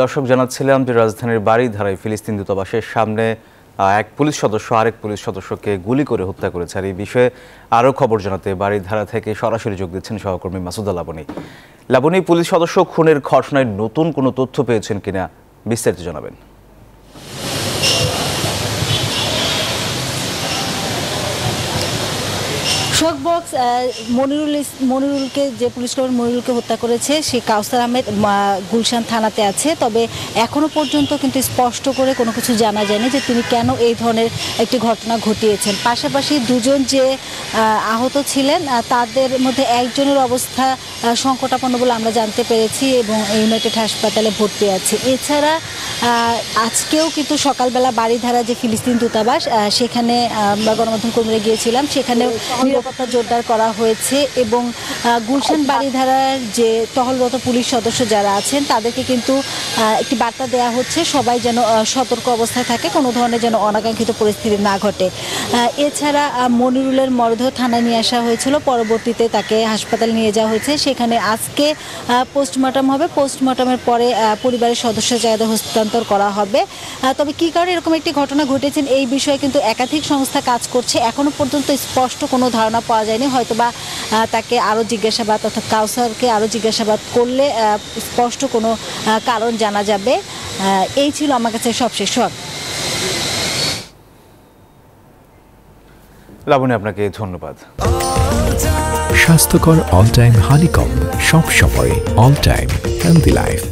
দর্শক জানাচ্ছিলাম যে রাজধানীর বারিধারায় ফিলিস্তিন দূতাবাসের সামনে এক পুলিশ সদস্য আরেক পুলিশ সদস্যকে গুলি করে হত্যা করেছে। আর এই বিষয়ে আরও খবর জানাতে বারিধারা থেকে সরাসরি যোগ দিচ্ছেন সহকর্মী মাসুদা লাবনী। লাবনী, পুলিশ সদস্য খুনের ঘটনায় নতুন কোনো তথ্য পেয়েছেন কিনা বিস্তারিত জানাবেন। শোকবক্স মনিরুলকে যে পুলিশ কর্মী মনিরুলকে হত্যা করেছে সে কাউসার আহমেদ গুলশান থানাতে আছে। তবে এখনো পর্যন্ত কিন্তু স্পষ্ট করে কোনো কিছু জানা যায়নি যে তিনি কেন এই ধরনের একটি ঘটনা ঘটিয়েছেন। পাশাপাশি দুজন যে আহত ছিলেন তাদের মধ্যে একজনের অবস্থা সংকটাপন্ন বলে আমরা জানতে পেরেছি এবং ইউনাইটেড হাসপাতালে ভর্তি আছে। এছাড়া আজকেও কিন্তু সকালবেলা বারিধারা যে ফিলিস্তিন দূতাবাস সেখানে আমরা গণমাধ্যম কর্মীরা গিয়েছিলাম, সেখানেও নিরাপত্তা জোরদার করা হয়েছে এবং গুলশান বারিধারার যে টহলরত পুলিশ সদস্য যারা আছেন তাদেরকে কিন্তু একটি বার্তা দেওয়া হচ্ছে সবাই যেন সতর্ক অবস্থায় থাকে, কোনো ধরনের যেন অনাকাঙ্ক্ষিত পরিস্থিতি না ঘটে। এছাড়া মনিরুলের মরদেহ থানায় নিয়ে আসা হয়েছিল, পরবর্তীতে তাকে হাসপাতালে নিয়ে যাওয়া হয়েছে। সেখানে আজকে পোস্টমর্টম হবে, পোস্টমর্টমের পরে পরিবারের সদস্য যাদের হস্তান্তর করা হবে। তবে কী কারণে এরকম একটি ঘটনা ঘটেছেন এই বিষয়ে কিন্তু একাধিক সংস্থা কাজ করছে, এখনো পর্যন্ত স্পষ্ট কোনো ধারণা পাওয়া যায়নি। হয়তোবা তাকে আরও জিজ্ঞাসাবাদ অর্থাৎ কাউসারকে আরও জিজ্ঞাসাবাদ করলে স্পষ্ট কোনো কারণ জানা যাবে। এই ছিল আমার কাছে সবশেষ। লাবণী, আপনাকে ধন্যবাদ। স্বাস্থ্যকর অল টাইম হানিকম, সব সময় অল টাইম হেলদি লাইফ।